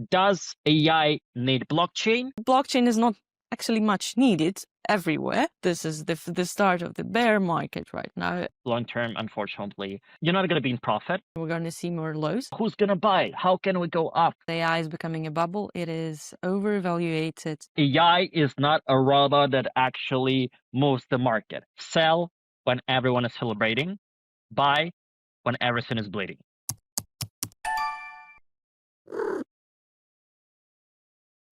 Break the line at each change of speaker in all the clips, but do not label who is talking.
Does AI need blockchain?
Blockchain is not actually much needed everywhere. This is the start of the bear market right now.
Long term, unfortunately, you're not going to be in profit.
We're going to see more lows.
Who's going to buy? How can we go up?
AI is becoming a bubble. It is overvaluated.
AI is not a robot that actually moves the market. Sell when everyone is celebrating. Buy when everything is bleeding.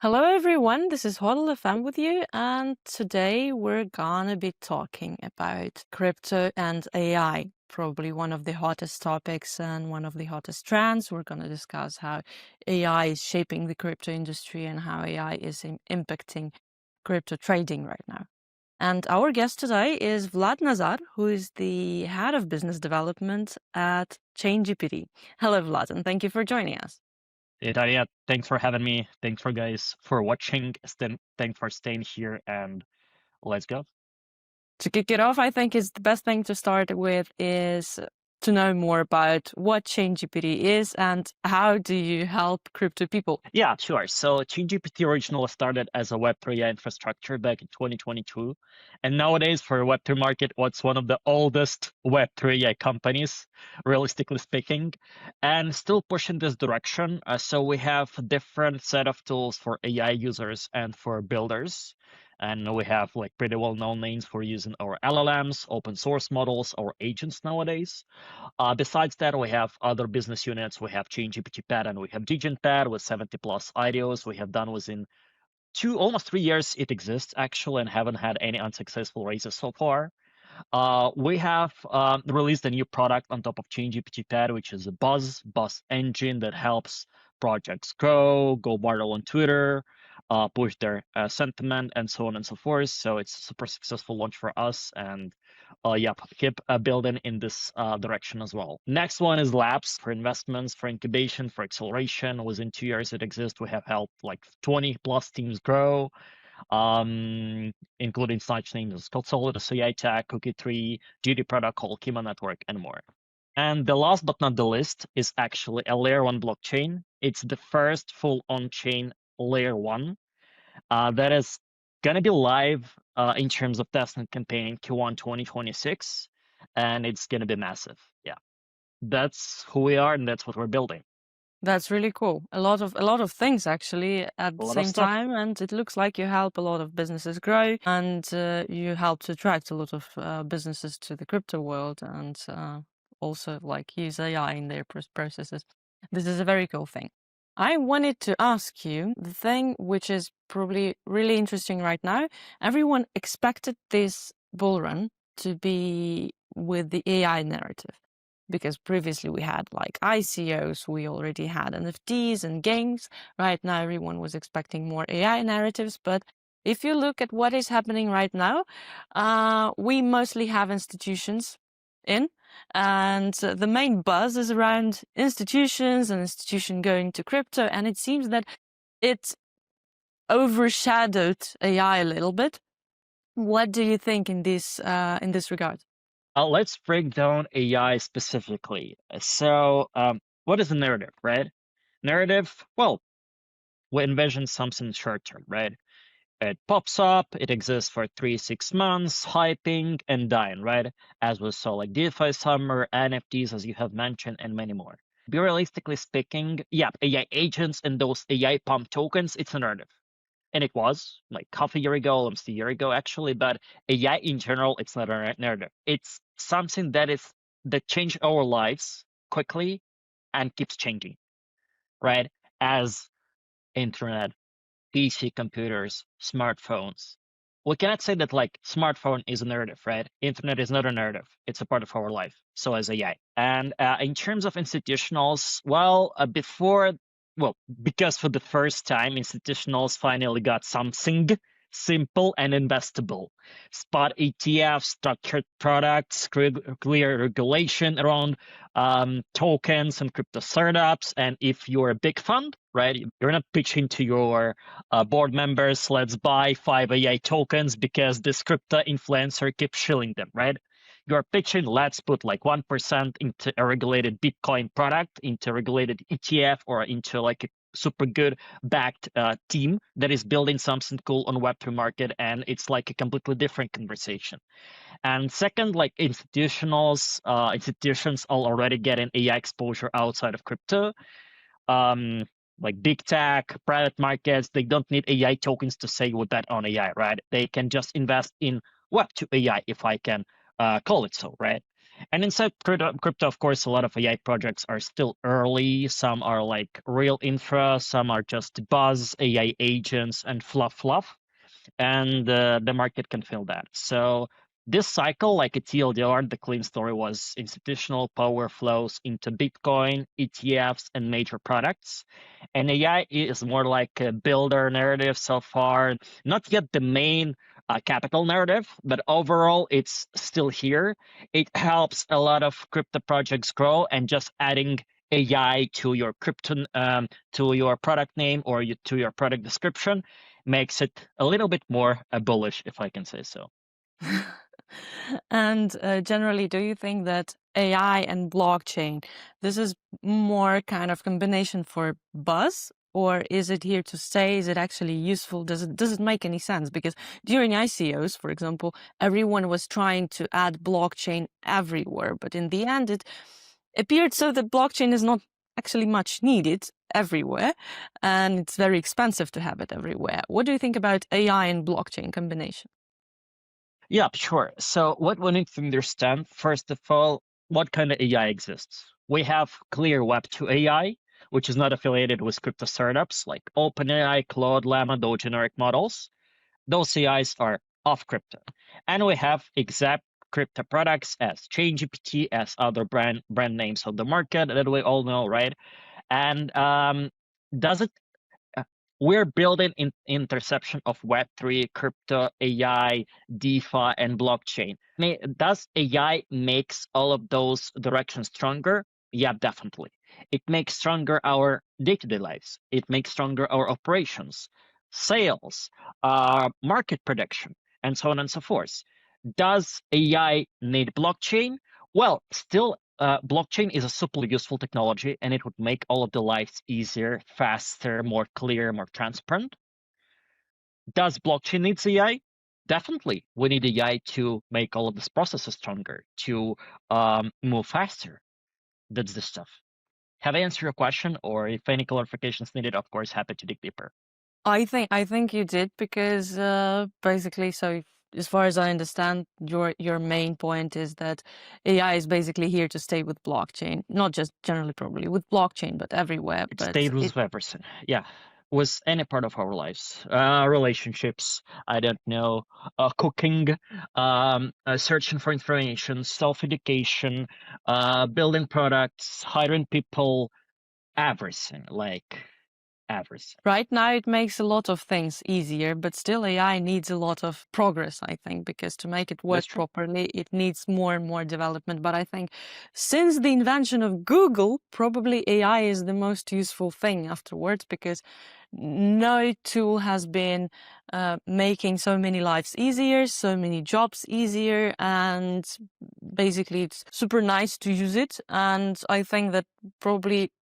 Hello everyone, this is HodlFM with you, and today we're gonna be talking about crypto and AI. Probably one of the hottest topics and one of the hottest trends. We're gonna discuss how AI is shaping the crypto industry and how AI is impacting crypto trading right now. And our guest today is Vlad Nazar, who is the head of business development at ChainGPT. Hello Vlad, and thank you for joining us.
Hey, Tanya, thanks for having me. Thanks for guys for watching. Thanks for staying here, and let's go.
To kick it off, I think is the best thing to start with is to know more about what ChainGPT is and how do you help crypto people?
Yeah, sure. So ChainGPT originally started as a Web3 infrastructure back in 2022. And nowadays for Web3 market, what's one of the oldest Web3 companies, realistically speaking, and still pushing this direction. So we have a different set of tools for AI users and for builders. And we have like pretty well-known names for using our LLMs, open source models, or agents nowadays. Besides that, we have other business units. We have ChainGPT Pad and we have DigenPad with 70 plus IDOs. We have done within almost 3 years it exists actually, and haven't had any unsuccessful raises so far. We have released a new product on top of ChainGPT Pad, which is a Buzz engine that helps projects grow, go viral on Twitter, push their sentiment, and so on and so forth. So it's a super successful launch for us, and keep building in this direction as well. Next one is Labs for investments, for incubation, for acceleration. Within 2 years it exists, we have helped like 20 plus teams grow, including such names as Solidus AI Tech, Cookie3, GD Protocol, Kima Network, and more. And the last but not the least is actually a layer 1 blockchain. It's the first full on-chain layer 1 that is going to be live in terms of testnet campaign in Q1 2026, and it's going to be massive. Yeah, that's who we are, and that's what we're building.
That's really cool. A lot of things actually at the same time, and it looks like you help a lot of businesses grow, and you help to attract a lot of businesses to the crypto world, and also like use AI in their processes. This is a very cool thing. I wanted to ask you the thing which is probably really interesting right now. Everyone expected this bull run to be with the AI narrative, because previously we had like ICOs, we already had NFTs and games. Right now everyone was expecting more AI narratives, but if you look at what is happening right now, we mostly have institutions in, and the main buzz is around institutions and institution going to crypto, and it seems that it overshadowed AI a little bit. What do you think in this regard?
Let's break down AI specifically. So what is a narrative, right? Narrative, well, we envision something short-term, right? It pops up, it exists for 3-6 months, hyping and dying, right? As we saw like DeFi summer, NFTs, as you have mentioned, and many more. Be realistically speaking, yeah, AI agents and those AI pump tokens, it's a narrative. And it was like half a year ago, almost a year ago, actually. But AI in general, it's not a narrative. It's something that changed our lives quickly and keeps changing, right? As internet, PC computers, smartphones. We cannot say that like smartphone is a narrative, right? Internet is not a narrative. It's a part of our life. So is AI. And in terms of institutionals, well, because for the first time, institutionals finally got something simple and investable. Spot ETFs, structured products, clear regulation around tokens and crypto startups. And if you're a big fund, right, you're not pitching to your board members, let's buy 5 AI tokens because this crypto influencer keeps shilling them, right? You're pitching, let's put like 1% into a regulated Bitcoin product, into a regulated ETF, or into like a super good backed team that is building something cool on Web3 market, and it's like a completely different conversation. And second, like institutions are already getting AI exposure outside of crypto. Um, like big tech, private markets, they don't need AI tokens to say with that on AI, right? They can just invest in Web2 AI, if I can call it so, right? And inside crypto, of course, a lot of AI projects are still early. Some are like real infra, some are just buzz, AI agents, and fluff, and the market can feel that. So this cycle, like a TLDR, the clean story was institutional power flows into Bitcoin, ETFs, and major products. And AI is more like a builder narrative so far, not yet the main capital narrative, but overall it's still here. It helps a lot of crypto projects grow, and just adding AI to your crypto, to your product name or to your product description makes it a little bit more bullish, if I can say so.
And generally, do you think that AI and blockchain, this is more kind of combination for buzz, or is it here to stay? Is it actually useful? Does it make any sense? Because during ICOs, for example, everyone was trying to add blockchain everywhere, but in the end, it appeared so that blockchain is not actually much needed everywhere, and it's very expensive to have it everywhere. What do you think about AI and blockchain combination?
Yeah, sure. So what we need to understand, first of all, what kind of AI exists. We have clear Web2 AI, which is not affiliated with crypto startups like OpenAI, Claude, Llama, those generic models. Those AIs are off crypto. And we have exact crypto products as ChainGPT, as other brand names of the market that we all know, right? And does it we're building in intersection of Web3, crypto, AI, DeFi, and blockchain. Does AI makes all of those directions stronger? Yeah, definitely. It makes stronger our day-to-day lives. It makes stronger our operations, sales, market prediction, and so on and so forth. Does AI need blockchain? Well, still, blockchain is a super useful technology, and it would make all of the lives easier, faster, more clear, more transparent. Does blockchain need AI? Definitely. We need AI to make all of these processes stronger, to move faster. That's the stuff. Have I answered your question? Or if any clarifications needed, of course, happy to dig deeper.
I think you did, because basically, so as far as I understand, your main point is that AI is basically here to stay with blockchain, not just generally probably with blockchain, but everywhere.
It
But
stayed with everything. Yeah, with any part of our lives, relationships. I don't know, cooking, searching for information, self-education, building products, hiring people, everything. Like everything.
right now it makes a lot of things easier, but still AI needs a lot of progress, I think, because to make it work
That's true.
properly, it needs more and more development. But I think since the invention of Google, probably AI is the most useful thing afterwards, because no tool has been making so many lives easier, so many jobs easier, and basically it's super nice to use it. And I think that probably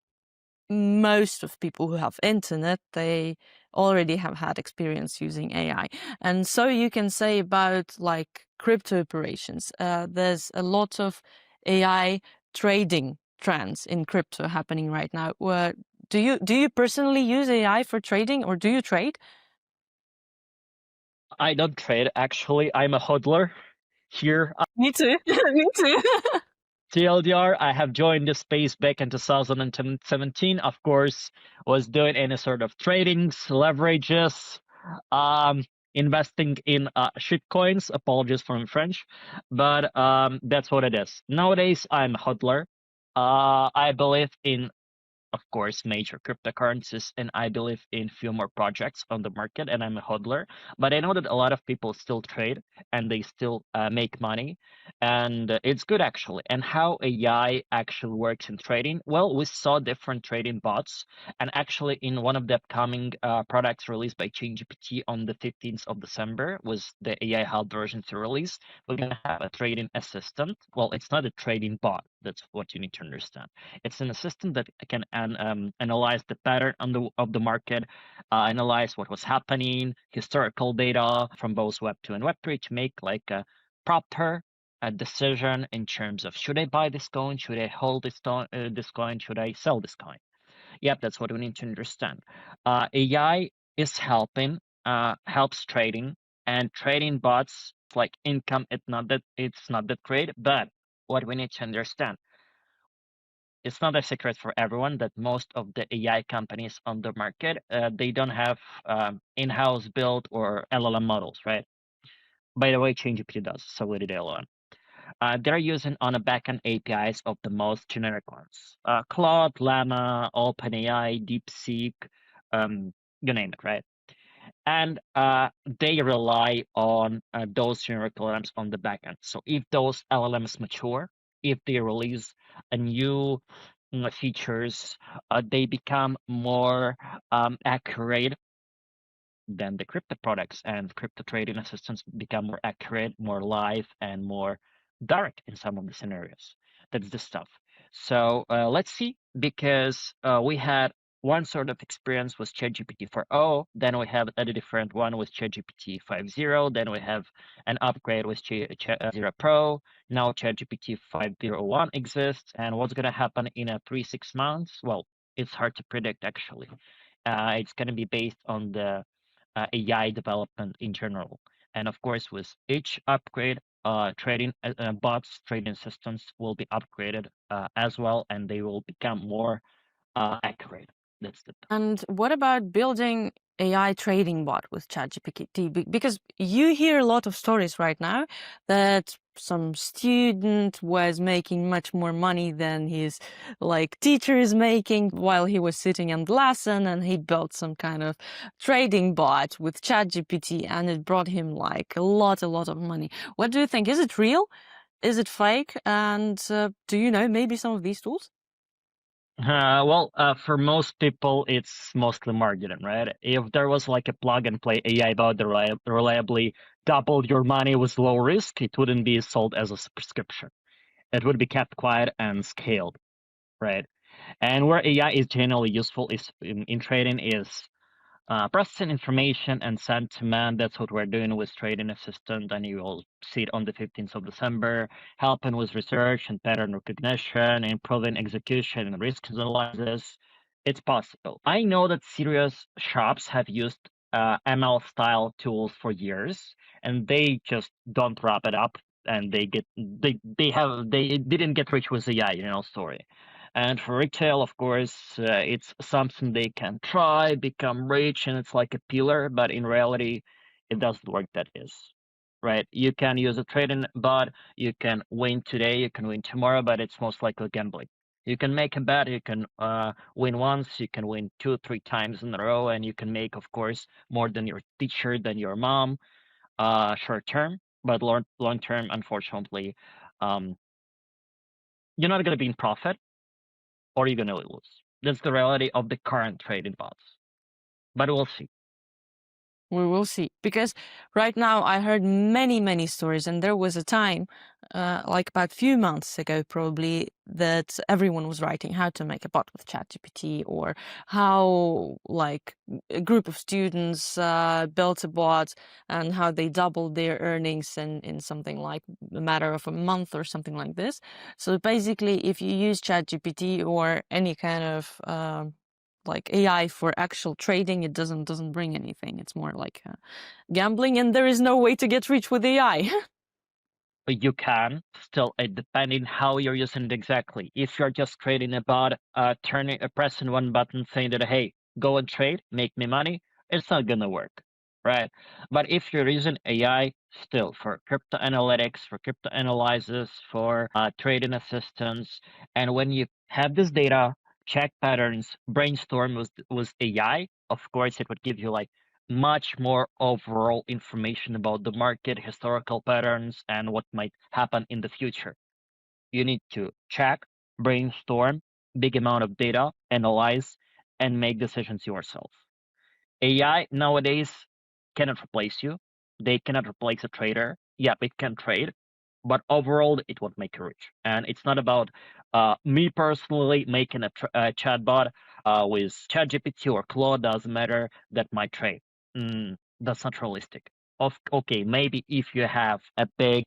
most of people who have internet, they already have had experience using AI. And so you can say about like crypto operations, there's a lot of AI trading trends in crypto happening right now. Do you personally use AI for trading, or do you trade?
I don't trade, actually. I'm a hodler here.
Me too. Me too.
TLDR, I have joined this space back in 2017. Of course, was doing any sort of tradings, leverages, um, investing in shitcoins. Apologies for my French, but that's what it is. Nowadays, I'm a hodler. I believe in, of course, major cryptocurrencies, and I believe in few more projects on the market, and I'm a hodler. But I know that a lot of people still trade, and they still make money, and it's good actually. And how AI actually works in trading? Well, we saw different trading bots, and actually in one of the upcoming products released by ChainGPT on the 15th of December was the AI HAL version to release. We're gonna have a trading assistant. Well, it's not a trading bot. That's what you need to understand. It's an assistant that can can analyze the pattern of the market, analyze what was happening, historical data from both Web 2 and Web 3 to make like a proper decision in terms of should I buy this coin, should I hold this coin, should I sell this coin? Yep, that's what we need to understand. AI is helps trading, and trading bots like income. It's not that great, but what we need to understand, it's not a secret for everyone that most of the AI companies on the market, they don't have in-house built or LLM models, right? By the way, ChainGPT does, Solidity alone. They're using on a backend APIs of the most generic ones. Claude, Llama, OpenAI, DeepSeek, you name it, right? And they rely on those generic LLMs on the backend. So if those LLMs mature, if they release a new features, they become more accurate than the crypto products, and crypto trading assistants become more accurate, more live, and more direct in some of the scenarios. That's the stuff. So let's see, because we had one sort of experience with ChatGPT 4.0, then we have a different one with ChatGPT 5.0, then we have an upgrade with Chat 0 Pro, now ChatGPT 5.01 exists, and what's going to happen in 3-6 months? Well, it's hard to predict actually. It's going to be based on the AI development in general. And of course, with each upgrade, trading bots, trading systems will be upgraded as well, and they will become more accurate. That's the.
And what about building AI trading bot with ChatGPT? Because you hear a lot of stories right now that some student was making much more money than his like teacher is making while he was sitting in the lesson, and he built some kind of trading bot with ChatGPT, and it brought him like a lot of money. What do you think? Is it real? Is it fake? And do you know maybe some of these tools?
Well, for most people, it's mostly marketing, right? If there was like a plug and play AI bot that reliably doubled your money with low risk, it wouldn't be sold as a subscription. It would be kept quiet and scaled, right? And where AI is generally useful is in trading is processing information and sentiment. That's what we're doing with Trading Assistant, and you will see it on the 15th of December, helping with research and pattern recognition, improving execution and risk analysis. It's possible. I know that serious shops have used ML style tools for years, and they just don't wrap it up, and they didn't get rich with AI, story. And for retail, of course, it's something they can try, become rich, and it's like a pillar, but in reality, it doesn't work that is. Right? You can use a trading bot, you can win today, you can win tomorrow, but it's most likely gambling. You can make a bet, you can win once, you can win 2-3 times in a row, and you can make, of course, more than your teacher, than your mom, short term, but long term, unfortunately, um, you're not going to be in profit, or you're going to lose. That's the reality of the current trading bots. But we'll see.
We will see. Because right now I heard many stories, and there was a time, like about a few months ago probably, that everyone was writing how to make a bot with ChatGPT, or how like a group of students built a bot and how they doubled their earnings in something like a matter of a month or something like this. So basically, if you use ChatGPT or any kind of like AI for actual trading, it doesn't bring anything. It's more like gambling, and there is no way to get rich with AI.
But you can still, depending how you're using it exactly. If you're just creating a bot, pressing one button saying that, hey, go and trade, make me money, it's not gonna work, right? But if you're using AI still for crypto analytics, for crypto analysis, for trading assistance, and when you have this data, check patterns, brainstorm with AI, of course, it would give you like much more overall information about the market, historical patterns, and what might happen in the future. You need to check, brainstorm, big amount of data, analyze, and make decisions yourself. AI nowadays cannot replace you. They cannot replace a trader. Yep, it can trade, but overall, it won't make you rich. And it's not about me personally making a chatbot with ChatGPT or Claude, doesn't matter, that might trade. That's not realistic. Okay, maybe if you have a big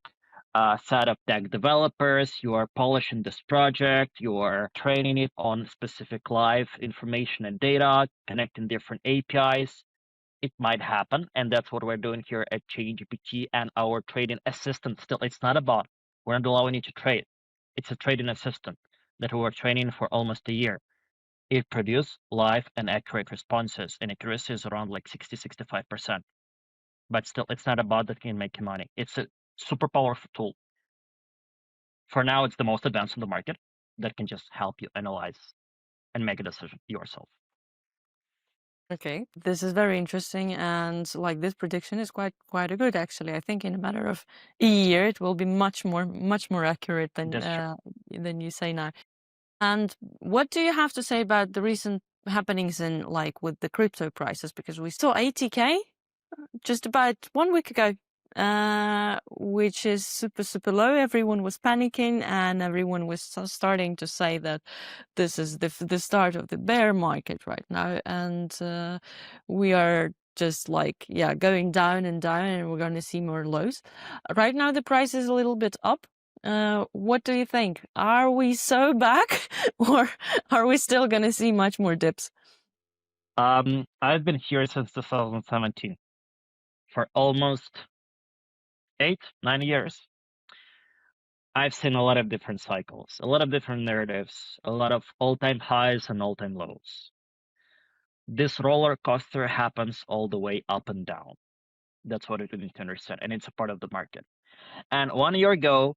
set of tech developers, you are polishing this project, you are training it on specific live information and data, connecting different APIs, it might happen. And that's what we're doing here at ChainGPT and our trading assistant. Still, it's not a bot. We're not allowing you to trade. It's a trading assistant that we were training for almost a year. It produces live and accurate responses, and accuracy is around like 60-65%. But still, it's not a bot that can make you money. It's a super powerful tool. For now, it's the most advanced in the market that can just help you analyze and make a decision yourself.
Okay, this is very interesting, and like this prediction is quite a good actually. I think in a matter of a year it will be much more accurate than you say now. And what do you have to say about the recent happenings in like with the crypto prices? Because we saw 80K just about 1 week ago, which is super low. Everyone was panicking, and everyone was starting to say that this is the start of the bear market right now, and we are just like going down and down, and we're going to see more lows. Right now the price is a little bit up. What do you think? Are we so back, or are we still going to see much more dips?
I've been here since 2017 for almost 8-9 years. I've seen a lot of different cycles, a lot of different narratives, a lot of all-time highs and all-time lows. This roller coaster happens all the way up and down. That's what you need to understand, and it's a part of the market. And 1 year ago,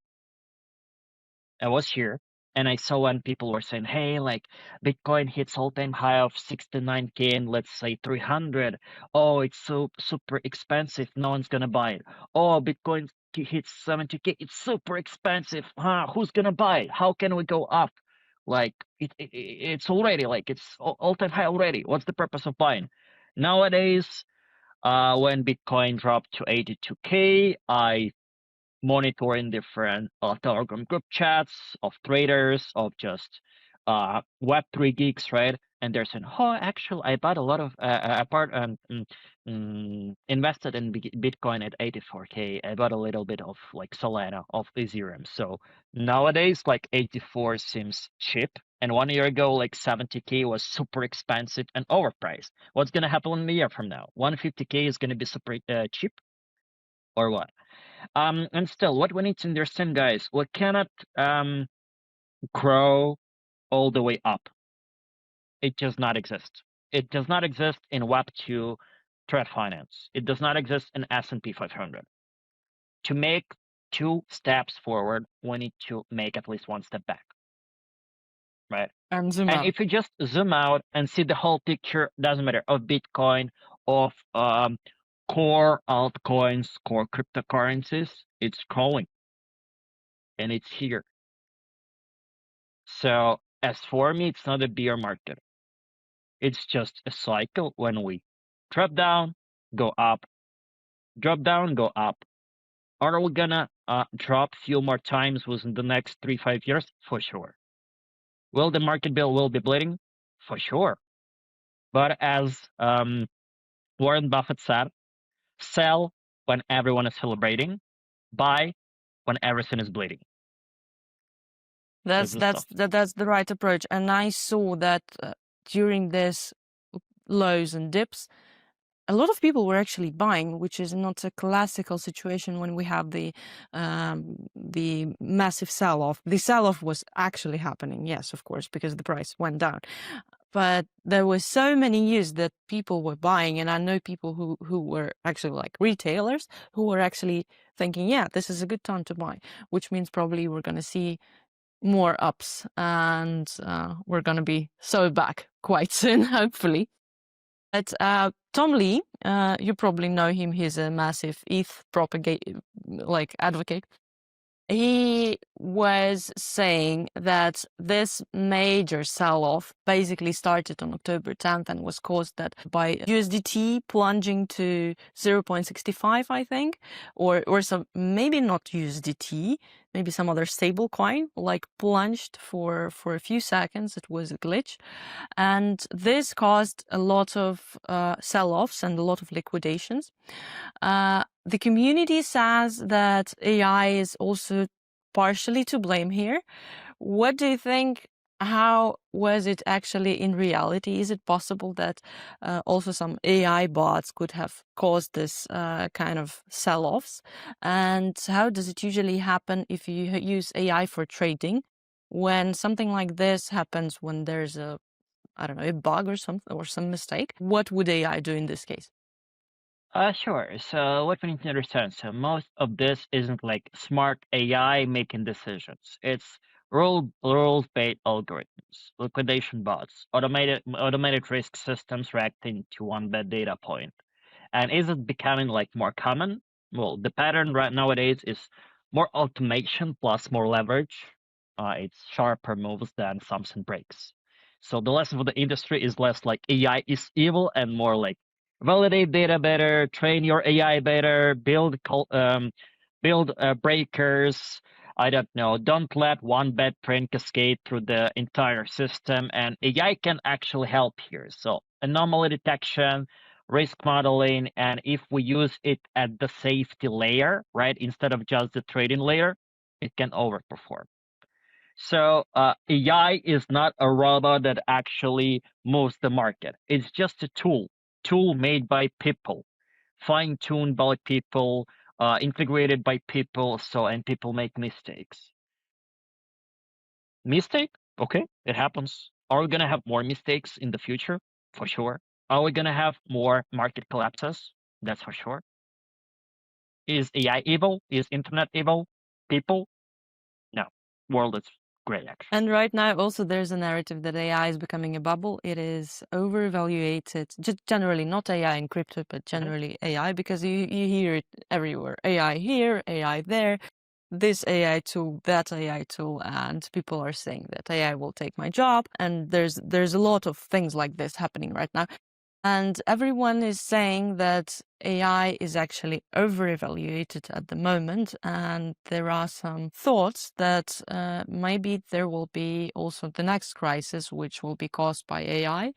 I was here, and I saw when people were saying, hey, like Bitcoin hits all-time high of 69K and let's say 300. Oh, it's so super expensive. No one's gonna buy it. Oh, Bitcoin hits 70K. It's super expensive. Who's gonna buy it? How can we go up? Like it's already like it's all-time high already. What's the purpose of buying? Nowadays, when Bitcoin dropped to 82K, I monitoring different Telegram group chats of traders, of just Web3 geeks, right? And they're saying, oh, actually, I bought a lot of invested in Bitcoin at 84K. I bought a little bit of like Solana, of Ethereum. So nowadays, like 84 seems cheap. And 1 year ago, like 70K was super expensive and overpriced. What's going to happen in a year from now? 150K is going to be super cheap, or what? And still, what we need to understand, guys, we cannot grow all the way up. It does not exist. It does not exist in Web2 trade finance. It does not exist in S&P 500. To make 2 steps forward, we need to make at least 1 step back, right?
And zoom out.
If you just zoom out and see the whole picture, doesn't matter, of Bitcoin, of core altcoins, core cryptocurrencies, it's growing. And it's here. So as for me, it's not a bear market. It's just a cycle when we drop down, go up, drop down, go up. Are we gonna drop few more times within the next 3-5 years? For sure. Will the market bill will be bleeding? For sure. But as Warren Buffett said, sell when everyone is celebrating, buy when everything is bleeding.
That's the right approach. And I saw that during this lows and dips, a lot of people were actually buying, which is not a classical situation when we have the massive sell-off. The sell-off was actually happening, yes, of course, because the price went down. But there were so many years that people were buying, and I know people who were actually like retailers who were actually thinking, yeah, this is a good time to buy, which means probably we're going to see more ups, and we're going to be so back quite soon, hopefully. But Tom Lee, you probably know him. He's a massive ETH advocate. He was saying that this major sell-off basically started on October 10th and was caused that by USDT plunging to 0.65, I think, or some, maybe not USDT, maybe some other stable coin, like plunged for a few seconds. It was a glitch. And this caused a lot of sell-offs and a lot of liquidations. The community says that AI is also partially to blame here. What do you think? How was it actually in reality? Is it possible that also some AI bots could have caused this kind of sell-offs? And how does it usually happen if you use AI for trading? When something like this happens, when there's a, I don't know, a bug or something or some mistake, what would AI do in this case?
Sure. So what we need to understand, so most of this isn't like smart AI making decisions. It's rules-based algorithms, liquidation bots, automated risk systems reacting to one bad data point. And is it becoming like more common? Well, the pattern right nowadays is more automation plus more leverage. It's sharper moves than something breaks. So the lesson for the industry is less like AI is evil and more like validate data better, train your AI better, build breakers. I don't know. Don't let one bad trend cascade through the entire system, and AI can actually help here. So anomaly detection, risk modeling, and if we use it at the safety layer, right, instead of just the trading layer, it can overperform. So AI is not a robot that actually moves the market. It's just a tool made by people, fine-tuned by people, integrated by people. So and people make mistakes. Mistake? Okay, it happens. Are we gonna have more mistakes in the future? For sure. Are we gonna have more market collapses? That's for sure. Is AI evil? Is internet evil? People? No. World is great, actually.
And right now, also, there's a narrative that AI is becoming a bubble. It is overvaluated, just generally, not AI in crypto, but generally AI, because you hear it everywhere. AI here, AI there, this AI tool, that AI tool, and people are saying that AI will take my job. And there's a lot of things like this happening right now. And everyone is saying that AI is actually over-evaluated at the moment, and there are some thoughts that maybe there will be also the next crisis, which will be caused by AI,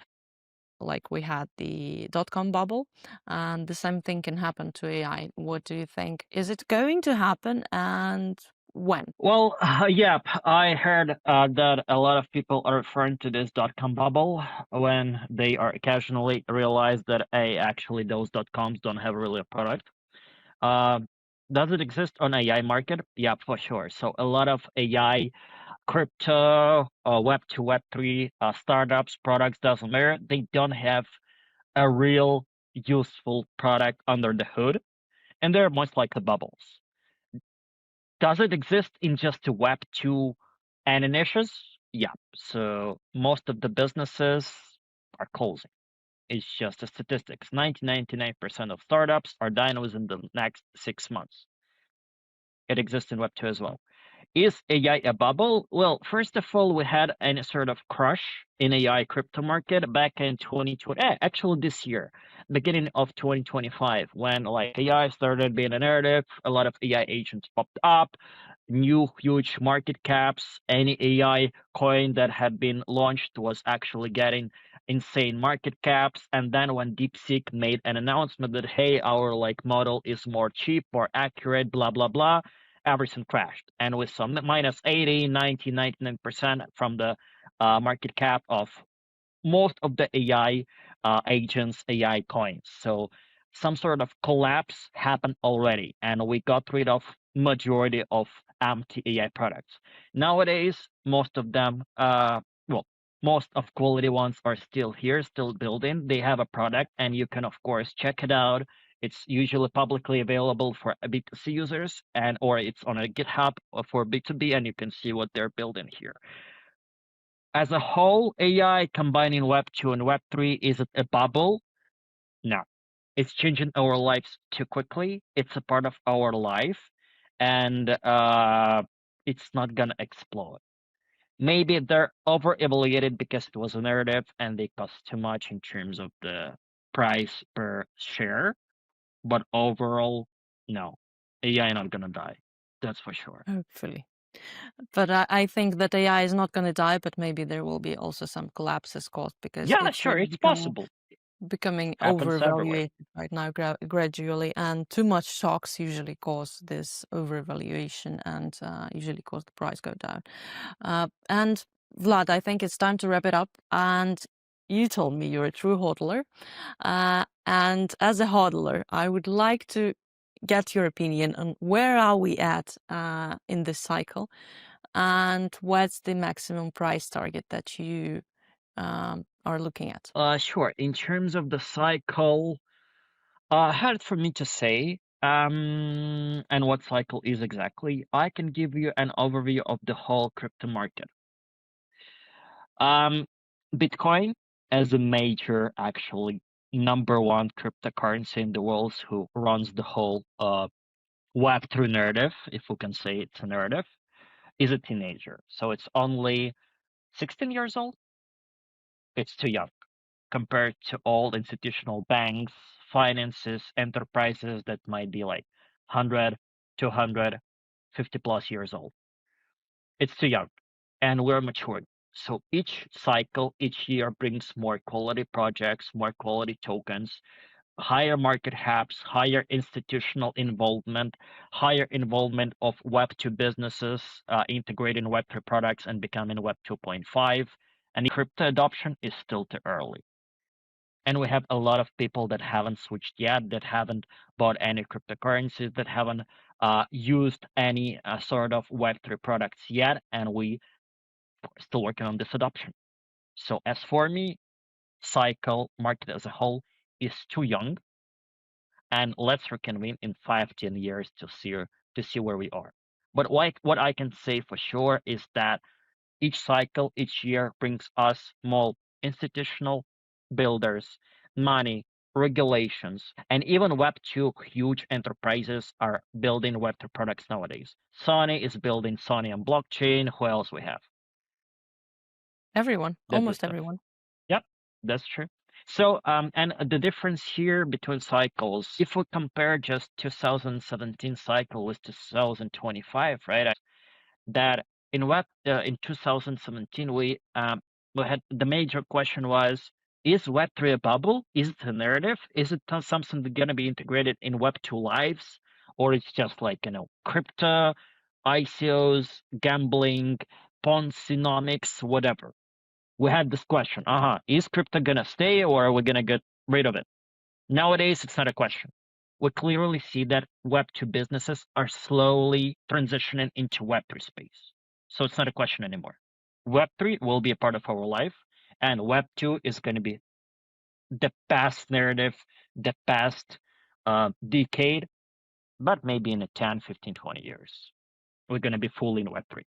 like we had the dot-com bubble, and the same thing can happen to AI. What do you think? Is it going to happen, and when?
Well, yeah, I heard that a lot of people are referring to this dot-com bubble when they are occasionally realize that actually those dot-coms don't have really a product. Uh, does it exist on AI market? Yeah, for sure. So a lot of AI, crypto, Web2, Web3 startups, products, doesn't matter. They don't have a real useful product under the hood, and they're most likely bubbles. Does it exist in just the Web 2 and niches? Yeah. So most of the businesses are closing. It's just the statistics. 99% of startups are dying within the next 6 months. It exists in Web 2 as well. Is AI a bubble? Well, first of all, we had a sort of crush in AI crypto market back in 2020, actually this year, beginning of 2025, when like AI started being a narrative, a lot of AI agents popped up, new huge market caps. Any AI coin that had been launched was actually getting insane market caps. And then when DeepSeek made an announcement that, hey, our like model is more cheap, more accurate, blah, blah, blah, everything crashed. And with some minus 80, 90, 99% from the market cap of most of the AI agents, AI coins. So some sort of collapse happened already, and we got rid of majority of empty AI products. Nowadays, most of them, well, most of quality ones are still here, still building. They have a product, and you can of course check it out. It's usually publicly available for B2C users, and or it's on a GitHub for B2B, and you can see what they're building here. As a whole, AI combining Web 2 and Web 3, is it a bubble? No. It's changing our lives too quickly. It's a part of our life. and it's not gonna explode. Maybe they're over-evaluated because it was a narrative and they cost too much in terms of the price per share. But overall, no, AI not gonna die. That's for sure.
Hopefully. But I think that AI is not going to die, but maybe there will be also some collapses caused because
Yeah,
it's
sure, it's possible.
becoming
Happens everywhere.
overvaluated right now gradually, and too much shocks usually cause this overvaluation and usually cause the price go down. And Vlad, I think it's time to wrap it up. And you told me you're a true hodler. And as a hodler, I would like to get your opinion on where are we at in this cycle, and what's the maximum price target that you are looking at?
Sure. In terms of the cycle, hard for me to say. And what cycle is exactly. I can give you an overview of the whole crypto market. Bitcoin as a major, actually number one cryptocurrency in the world, who runs the whole Web3 narrative, if we can say it's a narrative, is a teenager. So it's only 16 years old. It's too young compared to all institutional banks, finances, enterprises that might be like 100, 200, 50 plus years old. It's too young, and we're matured. So each cycle, each year brings more quality projects, more quality tokens, higher market caps, higher institutional involvement, higher involvement of Web2 businesses integrating Web3 products and becoming Web 2.5. And crypto adoption is still too early. And we have a lot of people that haven't switched yet, that haven't bought any cryptocurrencies, that haven't used any sort of Web3 products yet, and we are still working on this adoption. So as for me, cycle market as a whole is too young, and let's reconvene in 5-10 years to see where we are. But what I can say for sure is that each cycle, each year brings us more institutional builders, money, regulations, and even Web2 huge enterprises are building Web3 products nowadays. Sony is building Sony on blockchain. Who else we have?
Everyone,
That's the
almost
stuff.
everyone.
Yep, that's true. So, and the difference here between cycles, if we compare just 2017 cycle with 2025, right? That in 2017 we had the major question was, is Web3 a bubble? Is it a narrative? Is it something that's gonna be integrated in Web2 lives, or it's just like crypto, ICOs, gambling, Ponzi-nomics, whatever? We had this question. Is crypto gonna stay, or are we gonna get rid of it? Nowadays, it's not a question. We clearly see that Web2 businesses are slowly transitioning into Web3 space. So it's not a question anymore. Web3 will be a part of our life, and Web2 is going to be the past narrative, the past decade, but maybe in a 10, 15, 20 years, we're going to be fully in Web3.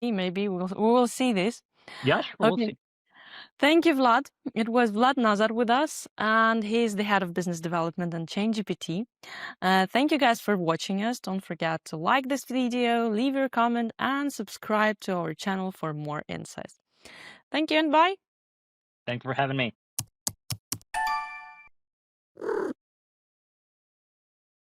Maybe we will see this.
Yeah, sure, we'll
Okay.
see.
Thank you, Vlad. It was Vlad Nazar with us, and he's the head of business development and ChainGPT. Thank you guys for watching us. Don't forget to like this video, leave your comment, and subscribe to our channel for more insights. Thank you and bye.
Thanks for having me.